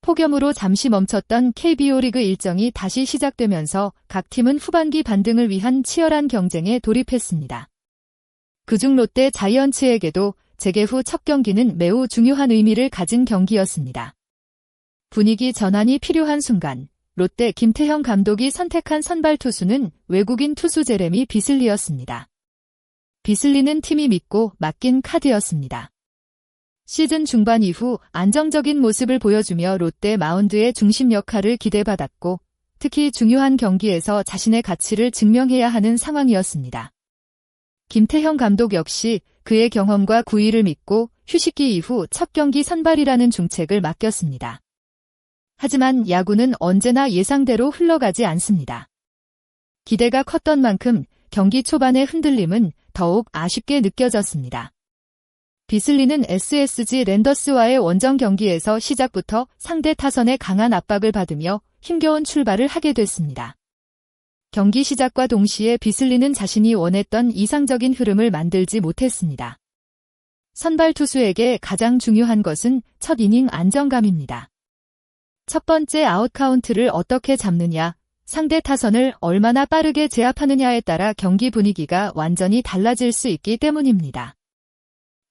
폭염으로 잠시 멈췄던 KBO 리그 일정이 다시 시작되면서 각 팀은 후반기 반등을 위한 치열한 경쟁에 돌입했습니다. 그중 롯데 자이언츠에게도 재개 후 첫 경기는 매우 중요한 의미를 가진 경기였습니다. 분위기 전환이 필요한 순간 롯데 김태형 감독이 선택한 선발 투수는 외국인 투수 제레미 비슬리였습니다. 비슬리는 팀이 믿고 맡긴 카드였습니다. 시즌 중반 이후 안정적인 모습을 보여주며 롯데 마운드의 중심 역할을 기대받았고 특히 중요한 경기에서 자신의 가치를 증명해야 하는 상황이었습니다. 김태형 감독 역시 그의 경험과 구위를 믿고 휴식기 이후 첫 경기 선발이라는 중책을 맡겼습니다. 하지만 야구는 언제나 예상대로 흘러가지 않습니다. 기대가 컸던 만큼 경기 초반의 흔들림은 더욱 아쉽게 느껴졌습니다. 비슬리는 SSG 랜더스와의 원정 경기에서 시작부터 상대 타선의 강한 압박을 받으며 힘겨운 출발을 하게 됐습니다. 경기 시작과 동시에 비슬리는 자신이 원했던 이상적인 흐름을 만들지 못했습니다. 선발 투수에게 가장 중요한 것은 첫 이닝 안정감입니다. 첫 번째 아웃 카운트를 어떻게 잡느냐, 상대 타선을 얼마나 빠르게 제압하느냐에 따라 경기 분위기가 완전히 달라질 수 있기 때문입니다.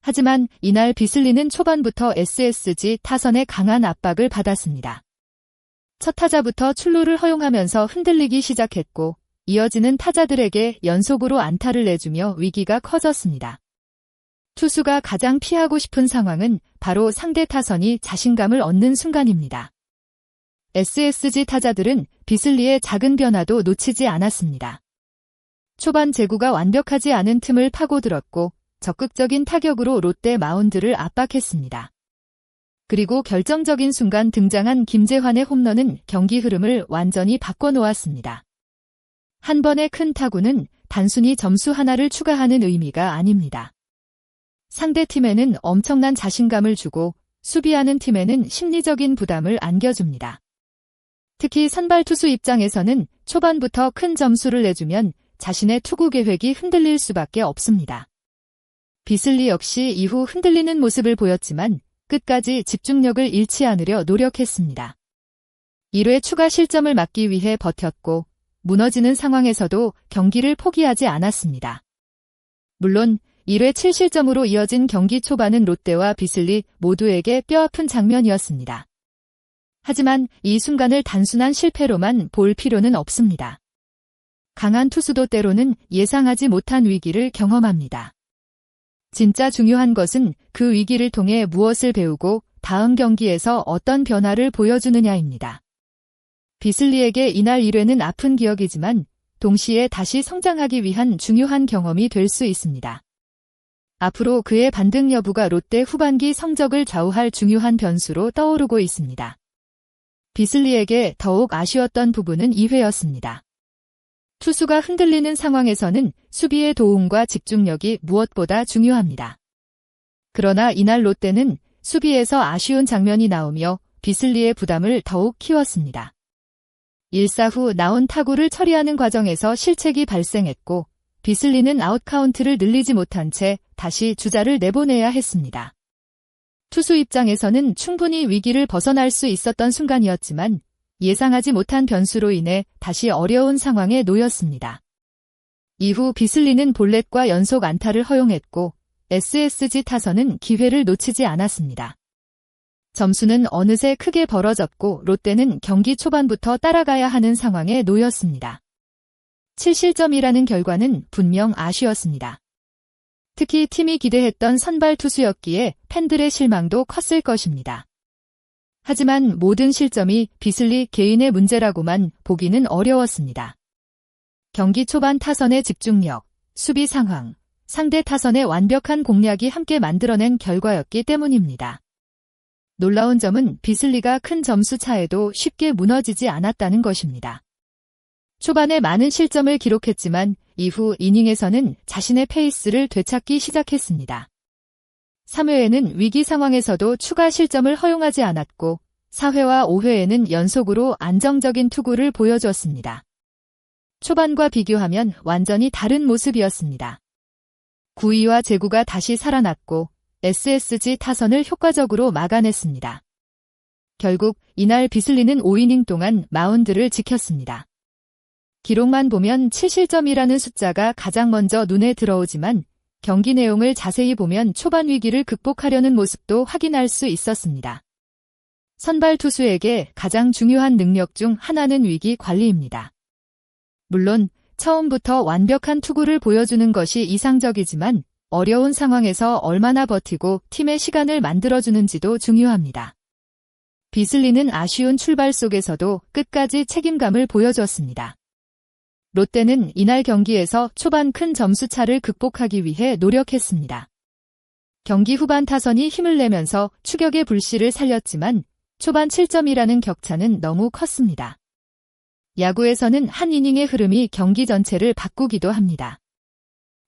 하지만 이날 비슬리는 초반부터 SSG 타선의 강한 압박을 받았습니다. 첫 타자부터 출루를 허용하면서 흔들리기 시작했고 이어지는 타자들에게 연속으로 안타를 내주며 위기가 커졌습니다. 투수가 가장 피하고 싶은 상황은 바로 상대 타선이 자신감을 얻는 순간입니다. SSG 타자들은 비슬리의 작은 변화도 놓치지 않았습니다. 초반 제구가 완벽하지 않은 틈을 파고들었고 적극적인 타격으로 롯데 마운드를 압박했습니다. 그리고 결정적인 순간 등장한 김재환의 홈런은 경기 흐름을 완전히 바꿔놓았습니다. 한 번의 큰 타구는 단순히 점수 하나를 추가하는 의미가 아닙니다. 상대팀에는 엄청난 자신감을 주고 수비하는 팀에는 심리적인 부담을 안겨줍니다. 특히 선발 투수 입장에서는 초반부터 큰 점수를 내주면 자신의 투구 계획이 흔들릴 수밖에 없습니다. 비슬리 역시 이후 흔들리는 모습을 보였지만 끝까지 집중력을 잃지 않으려 노력했습니다. 1회 추가 실점을 막기 위해 버텼고 무너지는 상황에서도 경기를 포기하지 않았습니다. 물론 1회 7실점으로 이어진 경기 초반은 롯데와 비슬리 모두에게 뼈아픈 장면이었습니다. 하지만 이 순간을 단순한 실패로만 볼 필요는 없습니다. 강한 투수도 때로는 예상하지 못한 위기를 경험합니다. 진짜 중요한 것은 그 위기를 통해 무엇을 배우고 다음 경기에서 어떤 변화를 보여주느냐입니다. 비슬리에게 이날 1회는 아픈 기억이지만 동시에 다시 성장하기 위한 중요한 경험이 될 수 있습니다. 앞으로 그의 반등 여부가 롯데 후반기 성적을 좌우할 중요한 변수로 떠오르고 있습니다. 비슬리에게 더욱 아쉬웠던 부분은 2회였습니다. 투수가 흔들리는 상황에서는 수비의 도움과 집중력이 무엇보다 중요합니다. 그러나 이날 롯데는 수비에서 아쉬운 장면이 나오며 비슬리의 부담을 더욱 키웠습니다. 1사 후 나온 타구를 처리하는 과정에서 실책이 발생했고 비슬리는 아웃카운트를 늘리지 못한 채 다시 주자를 내보내야 했습니다. 투수 입장에서는 충분히 위기를 벗어날 수 있었던 순간이었지만 예상하지 못한 변수로 인해 다시 어려운 상황에 놓였습니다. 이후 비슬리는 볼넷과 연속 안타를 허용했고 SSG 타선은 기회를 놓치지 않았습니다. 점수는 어느새 크게 벌어졌고 롯데는 경기 초반부터 따라가야 하는 상황에 놓였습니다. 7실점이라는 결과는 분명 아쉬웠습니다. 특히 팀이 기대했던 선발 투수였기에 팬들의 실망도 컸을 것입니다. 하지만 모든 실점이 비슬리 개인의 문제라고만 보기는 어려웠습니다. 경기 초반 타선의 집중력, 수비 상황, 상대 타선의 완벽한 공략이 함께 만들어낸 결과였기 때문입니다. 놀라운 점은 비슬리가 큰 점수 차에도 쉽게 무너지지 않았다는 것입니다. 초반에 많은 실점을 기록했지만 이후 이닝에서는 자신의 페이스를 되찾기 시작했습니다. 3회에는 위기 상황에서도 추가 실점을 허용하지 않았고 4회와 5회에는 연속으로 안정적인 투구를 보여주었습니다. 초반과 비교하면 완전히 다른 모습이었습니다. 구위와 제구가 다시 살아났고 SSG 타선을 효과적으로 막아냈습니다. 결국 이날 비슬리는 5이닝 동안 마운드를 지켰습니다. 기록만 보면 7실점이라는 숫자가 가장 먼저 눈에 들어오지만 경기 내용을 자세히 보면 초반 위기를 극복하려는 모습도 확인할 수 있었습니다. 선발 투수에게 가장 중요한 능력 중 하나는 위기 관리입니다. 물론 처음부터 완벽한 투구를 보여주는 것이 이상적이지만 어려운 상황에서 얼마나 버티고 팀의 시간을 만들어주는지도 중요합니다. 비슬리는 아쉬운 출발 속에서도 끝까지 책임감을 보여줬습니다. 롯데는 이날 경기에서 초반 큰 점수차를 극복하기 위해 노력했습니다. 경기 후반 타선이 힘을 내면서 추격의 불씨를 살렸지만 초반 7점이라는 격차는 너무 컸습니다. 야구에서는 한 이닝의 흐름이 경기 전체를 바꾸기도 합니다.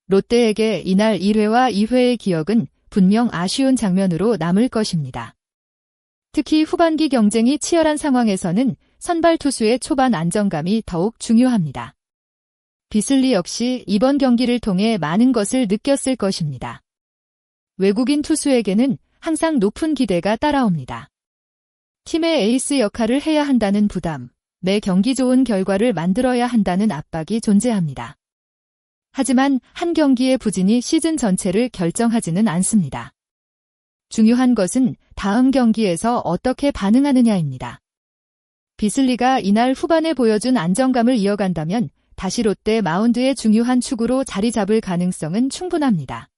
롯데에게 이날 1회와 2회의 기억은 분명 아쉬운 장면으로 남을 것입니다. 특히 후반기 경쟁이 치열한 상황에서는 선발 투수의 초반 안정감이 더욱 중요합니다. 비슬리 역시 이번 경기를 통해 많은 것을 느꼈을 것입니다. 외국인 투수에게는 항상 높은 기대가 따라옵니다. 팀의 에이스 역할을 해야 한다는 부담, 매 경기 좋은 결과를 만들어야 한다는 압박이 존재합니다. 하지만 한 경기의 부진이 시즌 전체를 결정하지는 않습니다. 중요한 것은 다음 경기에서 어떻게 반응하느냐입니다. 비슬리가 이날 후반에 보여준 안정감을 이어간다면 다시 롯데 마운드의 중요한 축으로 자리 잡을 가능성은 충분합니다.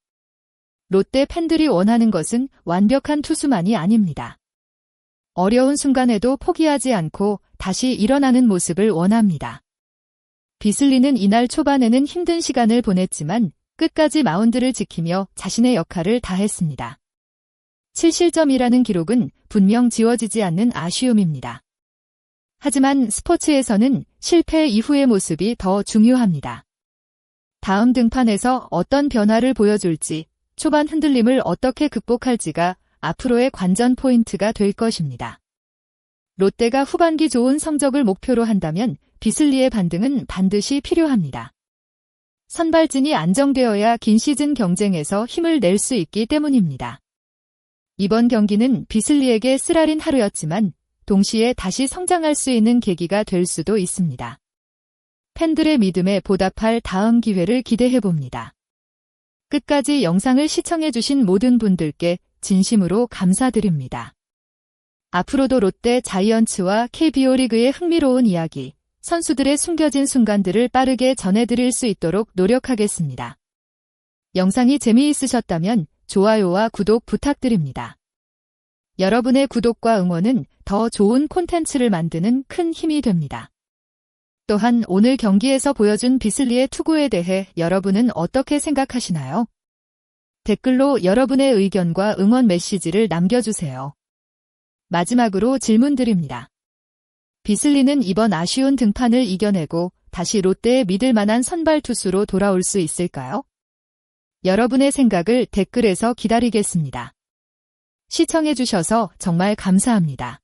롯데 팬들이 원하는 것은 완벽한 투수만이 아닙니다. 어려운 순간에도 포기하지 않고 다시 일어나는 모습을 원합니다. 비슬리는 이날 초반에는 힘든 시간을 보냈지만 끝까지 마운드를 지키며 자신의 역할을 다했습니다. 7실점이라는 기록은 분명 지워지지 않는 아쉬움입니다. 하지만 스포츠에서는 실패 이후의 모습이 더 중요합니다. 다음 등판에서 어떤 변화를 보여줄지, 초반 흔들림을 어떻게 극복할지가 앞으로의 관전 포인트가 될 것입니다. 롯데가 후반기 좋은 성적을 목표로 한다면 비슬리의 반등은 반드시 필요합니다. 선발진이 안정되어야 긴 시즌 경쟁에서 힘을 낼 수 있기 때문입니다. 이번 경기는 비슬리에게 쓰라린 하루였지만 동시에 다시 성장할 수 있는 계기가 될 수도 있습니다. 팬들의 믿음에 보답할 다음 기회를 기대해봅니다. 끝까지 영상을 시청해주신 모든 분들께 진심으로 감사드립니다. 앞으로도 롯데 자이언츠와 KBO 리그의 흥미로운 이야기, 선수들의 숨겨진 순간들을 빠르게 전해드릴 수 있도록 노력하겠습니다. 영상이 재미있으셨다면 좋아요와 구독 부탁드립니다. 여러분의 구독과 응원은 더 좋은 콘텐츠를 만드는 큰 힘이 됩니다. 또한 오늘 경기에서 보여준 비슬리의 투구에 대해 여러분은 어떻게 생각하시나요? 댓글로 여러분의 의견과 응원 메시지를 남겨주세요. 마지막으로 질문 드립니다. 비슬리는 이번 아쉬운 등판을 이겨내고 다시 롯데에 믿을 만한 선발 투수로 돌아올 수 있을까요? 여러분의 생각을 댓글에서 기다리겠습니다. 시청해주셔서 정말 감사합니다.